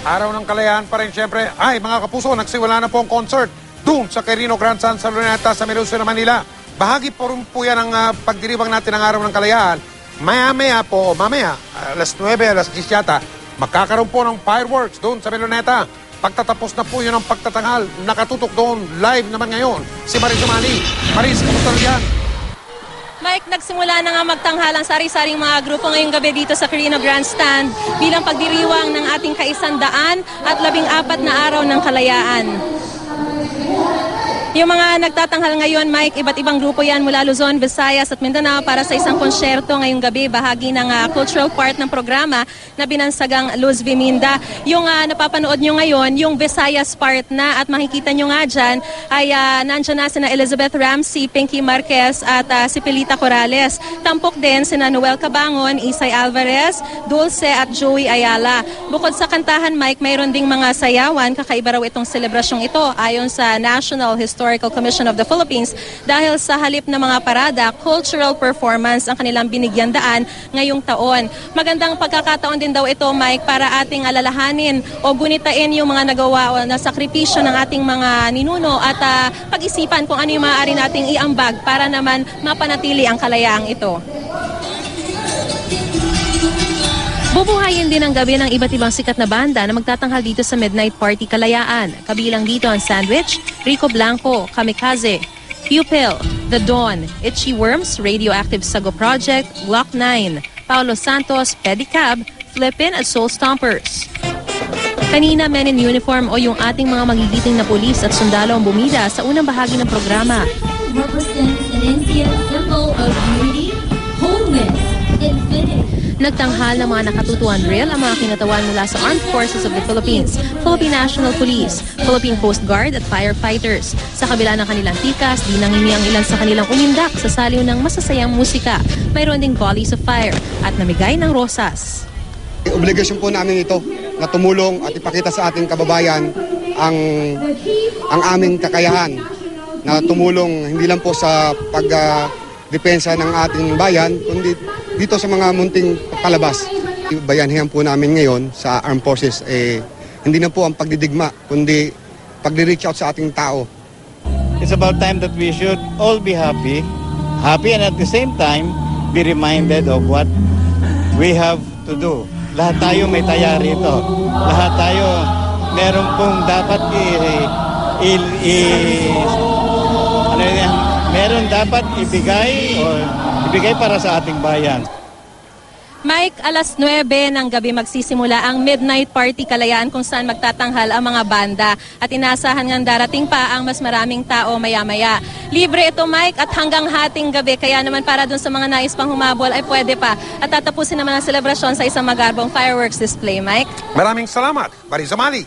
Araw ng Kalayaan pa rin siyempre. Ay, mga kapuso, nagsimula na po ang concert doon sa Quirino Grand San sa Luneta sa Meluso na Manila. Bahagi po rin po yan ang pagdiriwang natin ng Araw ng Kalayaan. Mamaya, alas 9, alas 10 yata, magkakaroon po ng fireworks doon sa Luneta. Pagtatapos na po yun ang pagtatanghal, nakatutok doon, live naman ngayon, si Maris Umali. Maris, kamusta yan? Mike, nagsimula na nga magtanghal ang sari-saring mga grupo ngayong gabi dito sa Quirino Grandstand bilang pagdiriwang ng ating kaisandaan at 14 na araw ng kalayaan. Yung mga nagtatanghal ngayon, Mike, iba't ibang grupo yan mula Luzon, Visayas at Mindanao para sa isang konsyerto ngayong gabi, bahagi ng cultural part ng programa na binansagang Luz Viminda. Yung napapanood nyo ngayon, yung Visayas part na at makikita nyo nga dyan ay nandyan na sina Elizabeth Ramsey, Pinky Marquez at si Pilita Corrales. Tampok din sina Noel Cabangon, Isay Alvarez, Dulce at Joey Ayala. Bukod sa kantahan, Mike, mayroon ding mga sayawan. Kakaiba raw itong selebrasyong ito ayon sa National Historical Commission of the Philippines dahil sa halip na mga parada, cultural performance ang kanilang binigyan daan ngayong taon. Magandang pagkakataon din daw ito, Mike, para ating alalahanin o gunitain yung mga nagawa o na sakripisyo ng ating mga ninuno at pag-isipan kung ano yung maaari nating iambag para naman mapanatili ang kalayaang ito. Bubuhayin din ang gabi ng iba't ibang sikat na banda na magtatanghal dito sa Midnight Party Kalayaan. Kabilang dito ang Sandwich, Rico Blanco, Kamikaze, Pupil, The Dawn, Itchy Worms, Radioactive Sago Project, Glock 9, Paulo Santos, Pedicab, Flippin at Soul Stompers. Kanina, Men in Uniform o yung ating mga magigiting na pulis at sundalo ang bumida sa unang bahagi ng programa. Represents an ancient symbol of unity, wholeness, infinity. Nagtanghal ng mga nakatutuan drill ang mga kinatawan mula sa Armed Forces of the Philippines, Philippine National Police, Philippine Coast Guard at firefighters. Sa kabila ng kanilang tikas, di nangingi ang ilan sa kanilang umindak sa saliw ng masasayang musika. Mayroon ding volleys of fire at namigay ng rosas. Obligasyon po namin ito na tumulong at ipakita sa ating kababayan ang aming kakayahan na tumulong hindi lang po sa pagdepensa ng ating bayan, kundi dito sa mga munting palabas. Bayanihan po namin ngayon sa Armed Forces, hindi na po ang pagdidigma, kundi pag-reach out sa ating tao. It's about time that we should all be happy and at the same time be reminded of what we have to do. Lahat tayo may taya rito. Lahat tayo meron pong dapat meron dapat ibigay para sa ating bayan. Mike, alas 9 ng gabi magsisimula ang Midnight Party Kalayaan kung saan magtatanghal ang mga banda at inaasahan ng darating pa ang mas maraming tao maya-maya. Libre ito, Mike, at hanggang hating gabi kaya naman para dun sa mga nais pang humabol ay pwede pa at tatapusin naman ang selebrasyon sa isang magarbong fireworks display, Mike. Maraming salamat, Maris Umali.